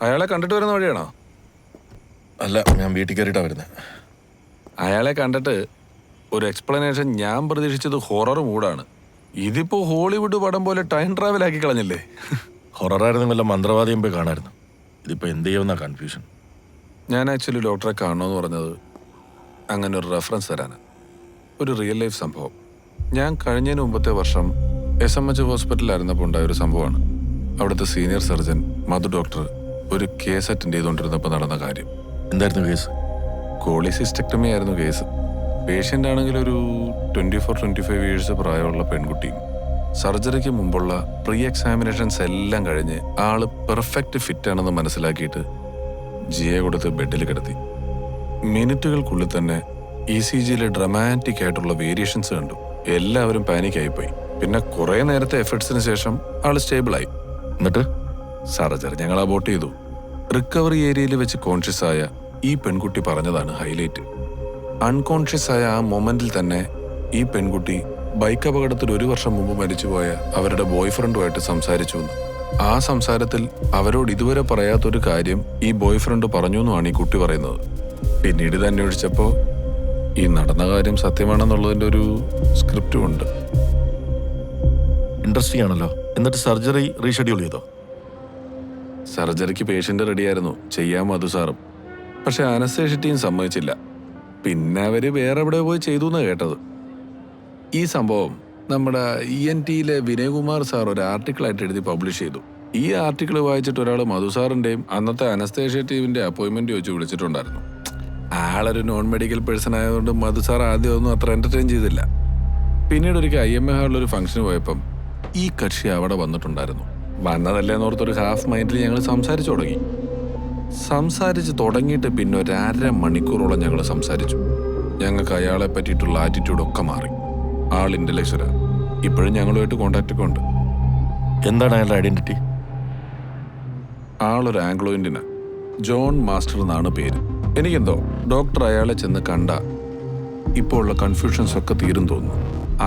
അയാളെ കണ്ടിട്ട് വരുന്ന വഴിയാണോ? അല്ല, ഞാൻ വീട്ടിൽ കയറിയിട്ടാണ് വരുന്നത്. അയാളെ കണ്ടിട്ട് ഒരു എക്സ്പ്ലനേഷൻ ഞാൻ പ്രതീക്ഷിച്ചത് ഹൊറർ മൂഡാണ്. ഇതിപ്പോ ഹോളിവുഡ് പടം പോലെ ടൈം ട്രാവൽ ആക്കി കളഞ്ഞില്ലേ? ഹൊററായിരുന്നു വല്ല മന്ത്രവാദിയും പോയി കാണായിരുന്നു. ഇതിപ്പോൾ എന്ത് ചെയ്യുമെന്നാ കൺഫ്യൂഷൻ. ഞാൻ ആക്ച്വലി ഡോക്ടറെ കാണണമെന്ന് പറഞ്ഞത് അങ്ങനെ ഒരു റെഫറൻസ് തരാനാണ്. ഒരു റിയൽ ലൈഫ് സംഭവം. ഞാൻ കഴിഞ്ഞതിന് മുമ്പത്തെ വർഷം SMH ഹോസ്പിറ്റലിലായിരുന്നപ്പോൾ ഉണ്ടായൊരു സംഭവമാണ്. അവിടുത്തെ സീനിയർ സർജൻ മധു ഡോക്ടർ ഒരു കേസ് അറ്റൻഡ് ചെയ്തുകൊണ്ടിരുന്നപ്പോൾ നടന്ന കാര്യം. എന്തായിരുന്നു കേസ്? കോളിസിസ്റ്റക്ടമി ആയിരുന്നു കേസ്. പേഷ്യൻ്റ് ആണെങ്കിൽ ഒരു 24-25 ഇയേഴ്സ് പ്രായമുള്ള പെൺകുട്ടിയും. സർജറിക്ക് മുമ്പുള്ള പ്രീ എക്സാമിനേഷൻസ് എല്ലാം കഴിഞ്ഞ് ആള് പെർഫെക്റ്റ് ഫിറ്റ് ആണെന്ന് മനസ്സിലാക്കിയിട്ട് ജിയെ കൊടുത്ത് ബെഡിൽ കിടത്തി. മിനിറ്റുകൾക്കുള്ളിൽ തന്നെ ECGയിലെ ഡ്രമാറ്റിക് ആയിട്ടുള്ള വേരിയേഷൻസ് കണ്ടു. എല്ലാവരും പാനിക്കായിപ്പോയി. പിന്നെ കുറെ നേരത്തെ എഫേർട്സിന് ശേഷം ആള് സ്റ്റേബിളായി. എന്നിട്ട് സർജറി ഞങ്ങൾ അബോർട്ട് ചെയ്തു. റിക്കവറി ഏരിയയിൽ വെച്ച് കോൺഷ്യസ് ആയ ഈ പെൺകുട്ടി പറഞ്ഞതാണ് ഹൈലൈറ്റ്. അൺകോൺഷ്യസ് ആയ ആ മൊമെന്റിൽ തന്നെ ഈ പെൺകുട്ടി ബൈക്ക് അപകടത്തിൽ 1 വർഷം മുമ്പ് മരിച്ചുപോയ അവരുടെ ബോയ് ഫ്രണ്ടുമായിട്ട് സംസാരിച്ചു. ആ സംസാരത്തിൽ അവരോട് ഇതുവരെ പറയാത്തൊരു കാര്യം ഈ ബോയ് ഫ്രണ്ട് പറഞ്ഞു എന്നാണ് ഈ കുട്ടി പറയുന്നത്. പിന്നീട് ഇത് അന്വേഷിച്ചപ്പോൾ ഈ നടന്ന കാര്യം സത്യമാണെന്നുള്ളതിൻ്റെ ഒരു സ്ക്രിപ്റ്റും ഉണ്ട്. ഇൻട്രസ്റ്റിംഗ് ആണല്ലോ. എന്നിട്ട് സർജറി റീഷെഡ്യൂൾ ചെയ്തോ? സർജറിക്ക് പേഷ്യന്റ് റെഡിയായിരുന്നു, ചെയ്യാൻ മധു സാറും. പക്ഷെ അനസ്തേഷ്യ ടീം സമ്മതിച്ചില്ല. പിന്നെ അവര് വേറെ എവിടെ പോയി ചെയ്തു എന്നാണ് കേട്ടത്. ഈ സംഭവം നമ്മുടെ ENTയിലെ വിനയകുമാർ സാർ ഒരു ആർട്ടിക്കിളായിട്ട് എഴുതി പബ്ലിഷ് ചെയ്തു. ഈ ആർട്ടിക്കിൾ വായിച്ചിട്ട് ഒരാൾ മധു സാറിൻ്റെയും അന്നത്തെ അനസ്തേഷ്യ ടീമിൻ്റെ അപ്പോയിൻമെൻറ്റ് വെച്ച് വിളിച്ചിട്ടുണ്ടായിരുന്നു. ആളൊരു നോൺ മെഡിക്കൽ പേഴ്സൺ ആയതുകൊണ്ട് മധു സാർ ആദ്യം ഒന്നും അത്ര എൻ്റർടൈൻ ചെയ്തില്ല. പിന്നീട് ഒരിക്കൽ IMA ഹാളിലൊരു ഫംഗ്ഷന് പോയപ്പം ഈ കക്ഷി അവിടെ വന്നിട്ടുണ്ടായിരുന്നു. വന്നതല്ലേന്നോർത്തൊരു ഹാഫ് മൈൻഡിൽ ഞങ്ങൾ സംസാരിച്ച് തുടങ്ങിയിട്ട് പിന്നെ ഒരു 1.5 മണിക്കൂറോളം ഞങ്ങൾ സംസാരിച്ചു. ഞങ്ങൾക്ക് അയാളെ പറ്റിയിട്ടുള്ള ആറ്റിറ്റ്യൂഡൊക്കെ മാറി. ആൾ ഇന്റലക്ച്വലാ. ഇപ്പോഴും ഞങ്ങളുമായിട്ട് കോണ്ടാക്റ്റൊക്കെ ഉണ്ട്. എന്താണ് അയാളുടെ ഐഡന്റിറ്റി? ആളൊരു ആംഗ്ലോ ഇന്ത്യനാ. ജോൺ മാസ്റ്റർ എന്നാണ് പേര്. എനിക്കെന്തോ ഡോക്ടർ അയാളെ ചെന്ന് കണ്ട ഇപ്പോൾ ഉള്ള കൺഫ്യൂഷൻസ് ഒക്കെ തീരും തോന്നുന്നു.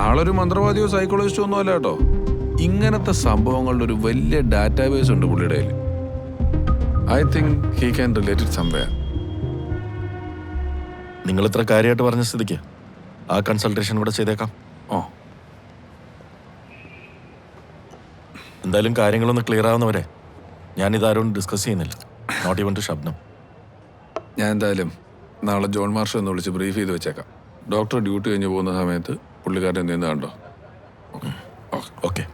ആളൊരു മന്ത്രവാദിയോ സൈക്കോളജിസ്റ്റോ ഒന്നും അല്ല കേട്ടോ. ഇങ്ങനത്തെ സംഭവങ്ങളുടെ ഒരു വലിയ ഡാറ്റാബേസ് ഉണ്ട് പുള്ളിയുടെ കയ്യിൽ. I think he can relate it somewhere. നിങ്ങൾ ഇത്ര കാര്യമായിട്ട് പറഞ്ഞ സ്ഥിതിക്ക് ആ കൺസൾട്ടേഷൻ കൂടെ ചെയ്തേക്കാം. ഓ, എന്തായാലും കാര്യങ്ങളൊന്ന് ക്ലിയർ ആവുന്നവരെ ഞാനിതാരോടും ഡിസ്കസ് ചെയ്യുന്നില്ല. Not even to Shabnam. ഞാൻ എന്തായാലും നാളെ ജോൺ മാസ്റ്റർ എന്ന് വിളിച്ച് ബ്രീഫ് ചെയ്ത് വെച്ചേക്കാം. ഡോക്ടർ ഡ്യൂട്ടി കഴിഞ്ഞ് പോകുന്ന സമയത്ത് പുള്ളിക്കാരൻ എന്തെന്ന് കണ്ടോ? ഓക്കെ,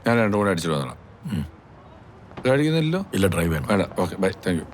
ഞാൻ 2 കൂടെ അടിച്ചിട്ട് വന്നോളാം. കഴിക്കുന്നില്ലല്ലോ? ഇല്ല, ഡ്രൈവ് വേണം. വേണ്ട, okay, bye, thank you.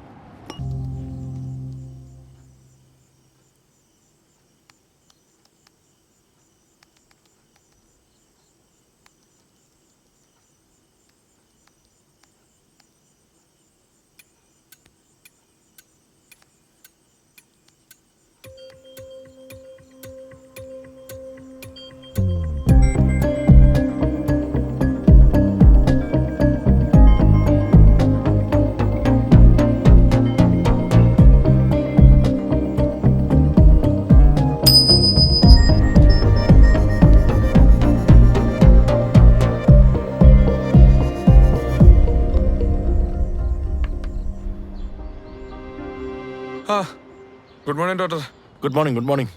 Good morning doctor. Good morning.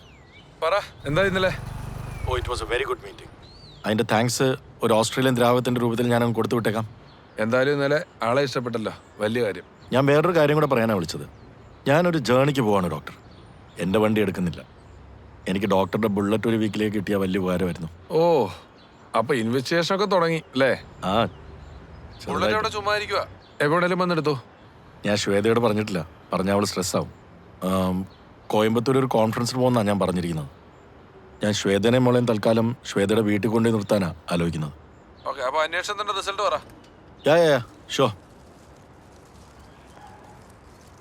പറ, എന്താ ഇന്നലെ? It was a very good meeting. അതിൻ്റെ താങ്ക്സ് ഒരു ഓസ്ട്രേലിയൻ ദ്രാവകത്തിൻ്റെ രൂപത്തിൽ ഞാനങ്ങ് കൊടുത്തു വിട്ടേക്കാം. എന്തായാലും ഇന്നലെ ആളെ ഇഷ്ടപ്പെട്ടല്ലോ, വലിയ കാര്യം. ഞാൻ വേറൊരു കാര്യം കൂടെ പറയാനാണ് വിളിച്ചത്. ഞാനൊരു ജേണിക്ക് പോവാണ് ഡോക്ടർ. എൻ്റെ വണ്ടി എടുക്കുന്നില്ല. എനിക്ക് ഡോക്ടറുടെ ബുള്ളറ്റ് ഒരു വീക്കിലേക്ക് കിട്ടിയാൽ വലിയ ഉപകാരമായിരുന്നു. ഓ, അപ്പൊ ഇൻവെസ്റ്റിഗേഷൻ ഒക്കെ തുടങ്ങി അല്ലേ? ആ, ബുള്ളറ്റ് അവിടെ ചുമ്മാ ഇരിക്കുക, എവിടെയെങ്കിലും വന്നെടുത്തോ. ഞാൻ ശ്വേതയോട് പറഞ്ഞിട്ടില്ല, പറഞ്ഞാൽ അവൾ സ്ട്രെസ്സാവും. കോയമ്പത്തൂർ ഒരു കോൺഫറൻസിന് പോകുന്നതാണ് ഞാൻ പറഞ്ഞിരിക്കുന്നത്. ഞാൻ ശ്വേതനെ മോളെയും തൽക്കാലം ശ്വേതയുടെ വീട്ടിൽ കൊണ്ടുപോയി നിർത്താനാണ് ആലോചിക്കുന്നത്. ഓക്കെ, അപ്പൊ അന്വേഷണത്തിന്റെ റിസൾട്ട് പറ. ഷുവർ.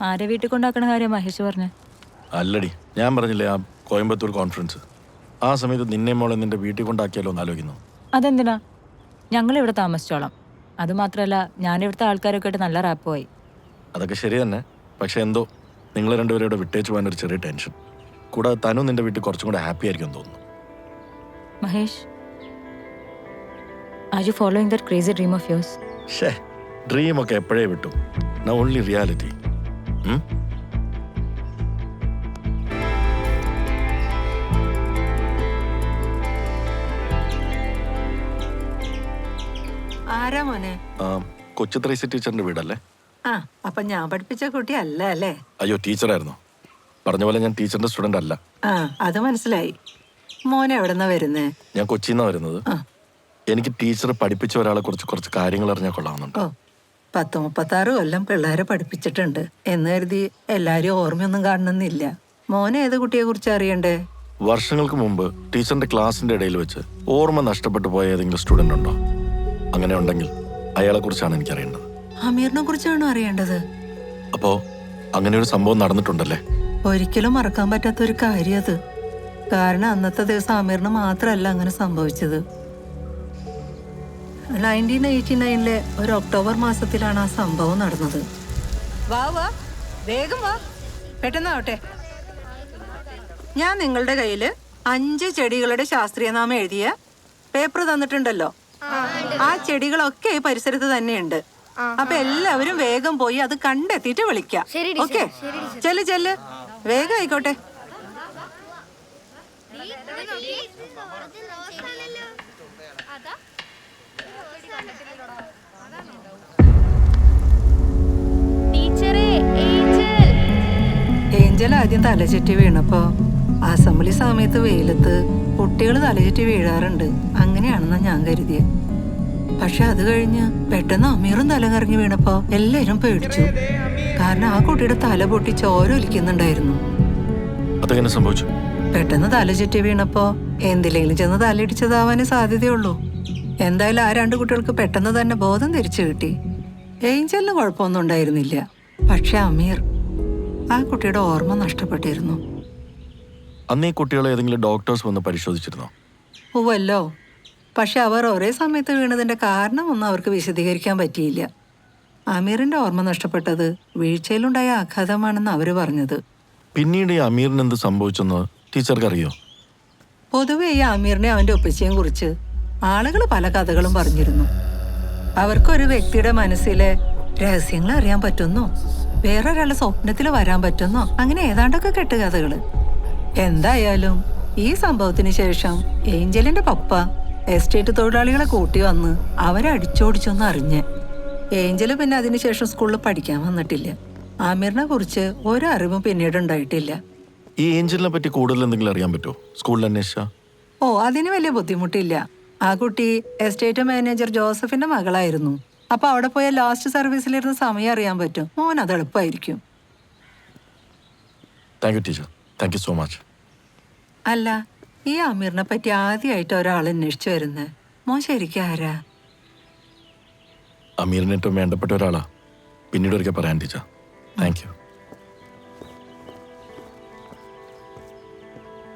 ആരെ വീട്ടിൽ കൊണ്ടാക്കണ കാര്യം മഹേഷ് പറഞ്ഞു? അല്ലടി, ഞാൻ പറഞ്ഞില്ലേ ആ കോയമ്പത്തൂർ കോൺഫറൻസ്, ആ സമയത്ത് നിന്നെ മോളെ നിന്റെ വീട്ടിൽ കൊണ്ടാക്കിയാലോ എന്ന് ആലോചിക്കുന്നു. അതെന്തിനാ? ഞങ്ങളിവിടെ താമസിച്ചോളാം. അതുമാത്രമല്ല, ഞാനിവിടുത്തെ ആൾക്കാരൊക്കെ ആയിട്ട് നല്ല റാപ്പുമായി. അതൊക്കെ ശരി തന്നെ. പക്ഷെ എന്തോ നിങ്ങൾ രണ്ടുപേരും ഇവിടെ വിട്ടേച്ച് പോകാൻ ഒരു ചെറിയ ടെൻഷൻ. കൂടാതെ തനു നിന്റെ വീട്ടിൽ കുറച്ചും കൂടെ ഹാപ്പി ആയിരിക്കും തോന്നുന്നു. Mahesh, are you following that crazy dream of yours? ഡ്രീമൊക്കെ എപ്പോഴേ വിട്ടു. now only reality. ആരാ മോനെ? കൊച്ചു ത്രൈസി ടീച്ചറിന്റെ വീടല്ലേ? ആ, അപ്പൊ ഞാൻ പഠിപ്പിച്ച കുട്ടി അല്ല അല്ലേ? അയ്യോ, ടീച്ചറായിരുന്നു. പറഞ്ഞ പോലെ ഞാൻ ടീച്ചറിന്റെ സ്റ്റുഡന്റ് അല്ല. ആ, അത് മനസ്സിലായി. മോനെ എവിടെന്നാ വരുന്നേ? ഞാൻ കൊച്ചിന്നാ വരുന്നത്. എനിക്ക് ടീച്ചർ പഠിപ്പിച്ച ഒരാളെ കുറിച്ച് കുറച്ച് കാര്യങ്ങൾ അറിഞ്ഞാൽ കൊള്ളാവുന്നുണ്ട്. ഓ, 10-36 കൊല്ലം പിള്ളേരെ പഠിപ്പിച്ചിട്ടുണ്ട് എന്ന് കരുതി എല്ലാരും ഓർമ്മയൊന്നും കാണണമെന്നില്ല. മോനെ ഏത് കുട്ടിയെ കുറിച്ച് അറിയണ്ടേ? വർഷങ്ങൾക്ക് മുമ്പ് ടീച്ചറിന്റെ ക്ലാസിന്റെ ഇടയിൽ വെച്ച് ഓർമ്മ നഷ്ടപ്പെട്ടു പോയ ഏതെങ്കിലും സ്റ്റുഡന്റ് ഉണ്ടോ? അങ്ങനെ ഉണ്ടെങ്കിൽ അയാളെ കുറിച്ചാണ് എനിക്ക് അറിയേണ്ടത്. അമീറിനെ കുറിച്ചാണോ അറിയേണ്ടത്? അപ്പോ അങ്ങനെ ഒരു സംഭവം നടന്നിട്ടുണ്ടല്ലേ? ഒരിക്കലും മറക്കാൻ പറ്റാത്ത ഒരു കാര്യം അത്. കാരണം അന്നത്തെ ദിവസം അമീറിന് മാത്രമല്ല അങ്ങനെ സംഭവിച്ചത്. 1989 ഒരു ഒക്ടോബർ മാസത്തിലാണ് ആ സംഭവം നടന്നത്. വാ വാ, വേഗം വാ, പെട്ടെന്നാവട്ടെ. ഞാൻ നിങ്ങളുടെ കയ്യില് 5 ചെടികളുടെ ശാസ്ത്രീയ നാമം എഴുതിയ പേപ്പർ തന്നിട്ടുണ്ടല്ലോ. ആ ചെടികളൊക്കെ ഈ പരിസരത്ത് തന്നെയുണ്ട്. അപ്പൊ എല്ലാവരും വേഗം പോയി അത് കണ്ടെത്തിയിട്ട് വിളിക്കാം. ഓക്കെ, ചെല്ല് ചെല്ല്, വേഗം ആയിക്കോട്ടെ. ഏഞ്ചൽ ആദ്യം തലചുറ്റി വീണപ്പോ അസംബ്ലി സമയത്ത് വെയിലത്ത് കുട്ടികൾ തലചുറ്റി വീഴാറുണ്ട്, അങ്ങനെയാണെന്നാ ഞാൻ കരുതിയത്. പക്ഷെ അത് കഴിഞ്ഞ് പെട്ടെന്ന് അമീറും തല കറങ്ങി വീണപ്പോ എല്ലാരും പേടിച്ചു. കാരണം ആ കുട്ടിയുടെ തല പൊട്ടി ചോര ഒലിക്കുന്നുണ്ടായിരുന്നു. അതെങ്ങനെ സംഭവിച്ചു? പെട്ടെന്ന് തല ചുറ്റി വീണപ്പോ എന്തിലെങ്കിലും ചെന്ന് തലയിടിച്ചതാവാനേ സാധ്യതയുള്ളൂ. എന്തായാലും ആ 2 കുട്ടികൾക്ക് പെട്ടെന്ന് തന്നെ ബോധം തിരിച്ചു കിട്ടി. ഏഞ്ചലിന് കുഴപ്പമൊന്നും ഉണ്ടായിരുന്നില്ല. പക്ഷെ അമീർ, ആ കുട്ടിയുടെ ഓർമ്മ നഷ്ടപ്പെട്ടിരുന്നു. അന്ന് ഈ കുട്ടികളെ ഏതെങ്കിലും ഡോക്ടേഴ്സ് വന്ന് പരിശോധിച്ചിരുന്നോ? ഉവ്വല്ലോ. പക്ഷെ അവർ ഒരേ സമയത്ത് വീണതിന്റെ കാരണമൊന്നും അവർക്ക് വിശദീകരിക്കാൻ പറ്റിയില്ല. അമീറിന്റെ ഓർമ്മ നഷ്ടപ്പെട്ടത് വീഴ്ചയിലുണ്ടായ ആഘാതമാണെന്ന് അവര് പറഞ്ഞത്. പിന്നീട് ഈ അമീറിന് എന്ത് സംഭവിച്ചെന്ന് ടീച്ചർക്ക് അറിയോ? പൊതുവെ ഈ അമീറിനെ അവന്റെ ഒപ്പിച്ചയും കുറിച്ച് ആളുകൾ പല കഥകളും പറഞ്ഞിരുന്നു. അവർക്കൊരു വ്യക്തിയുടെ മനസ്സിലെ രഹസ്യങ്ങൾ അറിയാൻ പറ്റുന്നോ, വേറൊരാളുടെ സ്വപ്നത്തിൽ വരാൻ പറ്റുന്നോ, അങ്ങനെ ഏതാണ്ടൊക്കെ കെട്ടുകഥകള്. എന്തായാലും ഈ സംഭവത്തിന് ശേഷം ഏഞ്ചലിന്റെ പപ്പ എസ്റ്റേറ്റ് തൊഴിലാളികളെ കൂട്ടി വന്ന് അവരെ അടിച്ചോടിച്ചൊന്ന് അറിഞ്ഞ്. ഏഞ്ചല് പിന്നെ അതിനുശേഷം സ്കൂളിൽ പഠിക്കാൻ വന്നിട്ടില്ല. ആമിറിനെ കുറിച്ച് ഒരറിവും പിന്നീട് ഉണ്ടായിട്ടില്ല. ഈ ഏഞ്ചലിനെ പറ്റി കൂടുതൽ എന്തെങ്കിലും അറിയാൻ പറ്റുമോ? സ്കൂളിൽ അന്വേഷിച്ചാ? ഓ, അതിന് വലിയ ബുദ്ധിമുട്ടില്ല. ആ കുട്ടി എസ്റ്റേറ്റ് മാനേജർ ജോസഫിന്റെ മകളായിരുന്നു. അപ്പൊ അവിടെ പോയ ലാസ്റ്റ് സർവീസിലിരുന്ന സമയം അറിയാൻ പറ്റും. മോൻ അത് എളുപ്പമായിരിക്കും. Thank you teacher, thank you so much. അല്ല, ഈ അമീറിനെ പറ്റി ആദ്യമായിട്ട് ഒരാൾ അന്വേഷിച്ചു വരുന്നത്. മോൻ ശരിക്കും ആരാ? അമീറിന് ഏറ്റവും വേണ്ടപ്പെട്ട ഒരാളാ. പിന്നീട് ഒരിക്കൽ പറയാൻ ടീച്ചർ. Thank you.